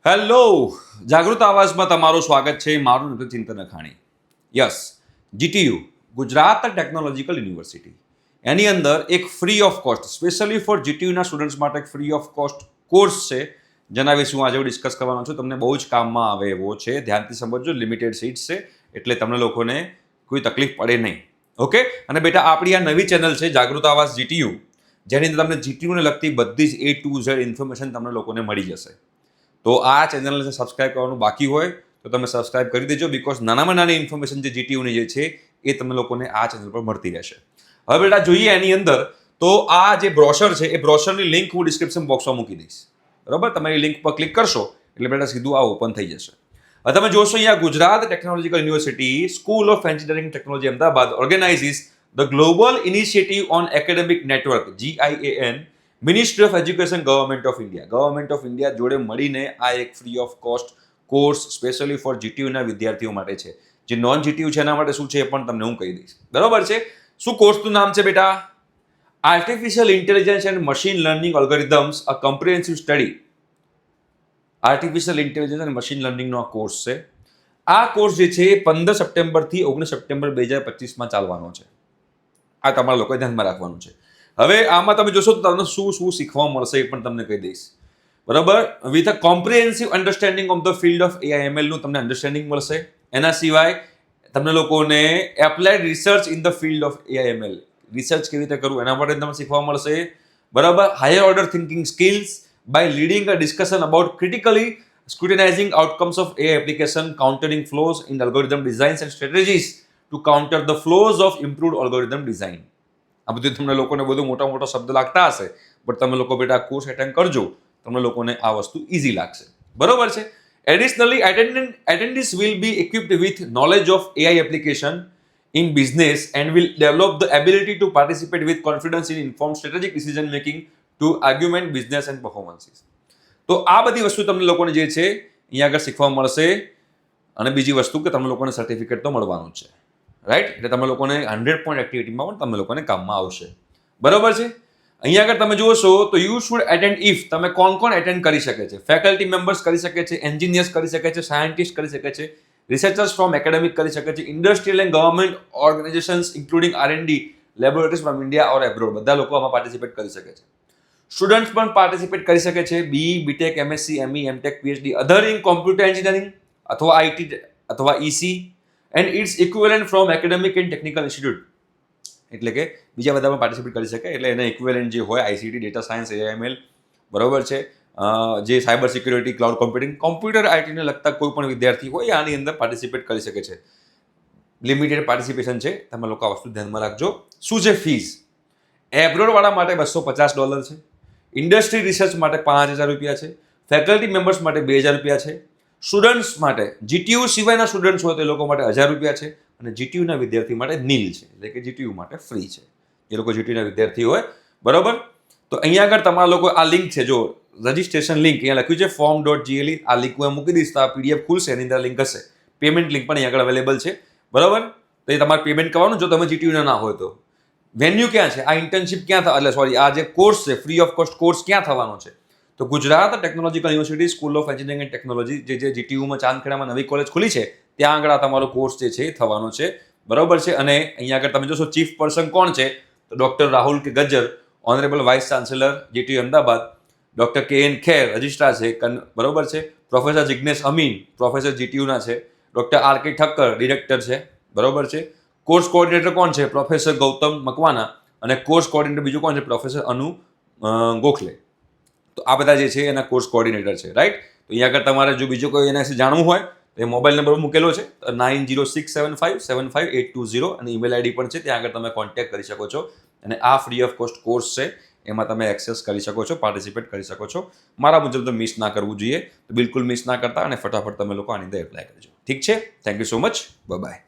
Hello, જાગૃત આવાજમાં તમારું સ્વાગત છે. મારું નામ Chintan Akhani. Yes, GTU Gujarat technological university એની અંદર એક free of cost specially for જીટીયુના સ્ટુડન્ટ્સ માટે એક ફ્રી ઓફ કોસ્ટ કોર્સ છે, જેના વિશે હું આજે ડિસ્કસ કરવાનો છું. તમને બહુ જ કામમાં આવે એવો છે. ધ્યાનથી સમજજો. લિમિટેડ સીટ્સ છે એટલે તમને લોકોને કોઈ તકલીફ પડે નહીં. ઓકે. અને બેટા, આપણી આ નવી ચેનલ છે જાગૃત આવાજ જીટીયુ, જેની અંદર તમને જીટીયુને લગતી બધી જ A to Z ઇન્ફોર્મેશન તમને લોકોને મળી જશે. તો આ ચેનલને સબસ્ક્રાઇબ કરવાનું બાકી હોય તો તમે સબસ્ક્રાઇબ કરી દેજો, બિકોઝ નાનામાં નાની ઇન્ફોર્મેશન જે જીટીયુની જે છે એ તમને લોકોને આ ચેનલ પર મળતી રહેશે. હવે બેટા જોઈએ એની અંદર, તો આ જે બ્રોશર છે એ બ્રોશરની લિંક હું ડિસ્ક્રિપ્શન બોક્સમાં મૂકી દઈશ. બરાબર, તમે એ લિંક પર ક્લિક કરશો એટલે બેટા સીધું આ ઓપન થઈ જશે. હવે તમે જોશો અહીંયા Gujarat technological university school of engineering technology Ahmedabad organises the global initiative on academic network GIAN, ministry of education, government of India જોડે મળીને આ એક free of cost course specially for જીટીયુના વિદ્યાર્થીઓ માટે છે. જે નોન જીટીયુ છે એના માટે શું છે એ પણ તમને હું કહી દઈશ. બરાબર છે. શું કોર્સનું નામ છે બેટા? Artificial intelligence and machine learning algorithms, a comprehensive study. Artificial intelligence અને મશીન લર્નિંગનો આ કોર્સ છે. આ કોર્સ જે છે એ 15 સપ્ટેમ્બરથી 19 સપ્ટેમ્બર 2025 ચાલવાનો છે. આ તમારા લોકોએ ધ્યાનમાં રાખવાનું છે. હવે આમાં તમે જોશો તો તમને શું શું શીખવા મળશે એ પણ તમને કહી દઈશ. બરાબર, with a comprehensive understanding of the field of AIML નું તમને અન્ડરસ્ટેન્ડિંગ મળશે. એના સિવાય તમને લોકોને applied research in the field of AIML, research કેવી રીતે કરવું એના માટે તમને શીખવા મળશે. બરાબર, higher order thinking skills by leading a discussion about critically scrutinising outcomes of AI application, countering flaws in algorithm designs and strategies to counter the flaws of improved algorithm design. આ બધું તમને લોકોને બધું મોટા શબ્દ લાગતા હશે, બટ તમે લોકો બેટા કોર્સ એટેન્ડ કરજો, તમને લોકોને આ વસ્તુ ઇઝી લાગશે. બરોબર છે. Additionally attendees will be equipped with knowledge of AI application in business and will develop the ability to participate with confidence in informed strategic decision making to augment business and performances. તો આ બધી વસ્તુ તમને લોકોને જે છે અહીંયા આગળ શીખવા મળશે. અને બીજી વસ્તુ કે તમને લોકોને સર્ટિફિકેટ તો મળવાનું છે, રાઈટ? એટલે તમે લોકોને 100 પોઈન્ટ એક્ટિવિટીમાં પણ તમે લોકોને કામમાં આવશે. બરોબર છે. અહીંયા આગળ તમે જોશો તો યુ શુડ એટેન્ડ ઇફ, તમે કોણ એટેન્ડ કરી શકે છે? ફેકલ્ટી મેમ્બર્સ કરી શકે છે, એન્જિનિયર્સ કરી શકે છે, સાયન્ટિસ્ટ કરી શકે છે, રિસર્ચર્સ ફ્રોમ એકેડેમિક કરી શકે છે, industrial and government organisations including R&D laboratories from India or abroad, બધા લોકો આમાં પાર્ટિસિપેટ કરી શકે છે. સ્ટુડન્ટ્સ પણ પાર્ટિસિપેટ કરી શકે છે. BE, BTech, MSc, ME, MTech, PhD, other in computer engineering અથવા IT અથવા EC and it's equivalent from academic and technical institute, એટલે કે બીજા બધામાં પાર્ટિસિપેટ કરી શકે. એટલે એના ઇક્વિવેલન્ટ જે હોય ICT, ડેટા સાયન્સ, AIML, બરોબર છે, જે cyber security, cloud computing, computer આઈટીને લગતા કોઈ પણ વિદ્યાર્થી હોય આની અંદર પાર્ટિસિપેટ કરી શકે છે. લિમિટેડ પાર્ટિસિપેશન છે, તમે લોકો આ વસ્તુ ધ્યાનમાં રાખજો. શું છે ફીસ? એબ્રોડવાળા માટે $250 છે, ઇન્ડસ્ટ્રી રિસર્ચ માટે ₹5000 છે, ફેકલ્ટી મેમ્બર્સ માટે ₹2000 છે, સ્ટુડન્ટ્સ માટે જીટીયુ સિવાયના સ્ટુડન્ટ્સ હોય તો એ લોકો માટે ₹1000 છે, અને જીટીયુના વિદ્યાર્થી માટે નીલ છે, એટલે કે જીટીયુ માટે ફ્રી છે. એ લોકો જીટીયુના વિદ્યાર્થી હોય. બરોબર. તો અહીંયા આગળ તમારા લોકો આ લિંક છે, જો રજિસ્ટ્રેશન લિંક અહીંયા લખ્યું છે form.gle, આ લિંક હું મૂકી દઈશ તો આ PDF ખુલશે, એની અંદર લિંક હશે. પેમેન્ટ લિંક પણ અહીંયા આગળ અવેલેબલ છે. બરોબર. તો એ તમારે પેમેન્ટ કરવાનું જો તમે જીટીયુના ના હોય તો. વેન્યુ ક્યાં છે? આ ઇન્ટર્નશિપ ક્યાં એટલે સોરી, આ જે કોર્સ છે ફ્રી ઓફ કોસ્ટ કોર્સ ક્યાં થવાનો છે? તો Gujarat technological university school of engineering and technology, જે જીટીયુમાં ચાંદખેડામાં નવી કોલેજ ખુલી છે, ત્યાં આગળ આ તમારો કોર્સ જે છે એ થવાનો છે. બરોબર છે. અને અહીંયા આગળ તમે જોશો ચીફ પર્સન કોણ છે, તો doctor Rahul K Gajjar, honourable vice chancellor GTU Ahmedabad, doctor KN Kher registrar છે, બરોબર છે, પ્રોફેસર જિગ્નેશ અમીન પ્રોફેસર જીટીયુના છે, ડૉક્ટર RK ઠક્કર ડિરેક્ટર છે, બરોબર છે. કોર્સ કોઓર્ડિનેટર કોણ છે? પ્રોફેસર ગૌતમ મકવાના, અને કોર્સ કોઓર્ડિનેટર બીજું કોણ છે? પ્રોફેસર અનુ ગોખલે. તો આ બધા જે છે એના કોર્સ કોઓર્ડિનેટર છે, રાઈટ? તો અહીંયા આગળ તમારે જો બીજું કોઈ એના વિશે જાણવું હોય તો એ મોબાઈલ નંબર મૂકેલો છે 9067575820, અને ઈમેલ આઈડી પણ છે, ત્યાં આગળ તમે કોન્ટેક્ટ કરી શકો છો. અને આ ફ્રી ઓફ કોસ્ટ કોર્સ છે, એમાં તમે એક્સેસ કરી શકો છો, પાર્ટિસિપેટ કરી શકો છો. મારા મુજબ તો મિસ ના કરવું જોઈએ, તો બિલકુલ મિસ ના કરતા અને ફટાફટ તમે લોકો આની અંદર એપ્લાય કરજો. ઠીક છે. Thank you so much. By.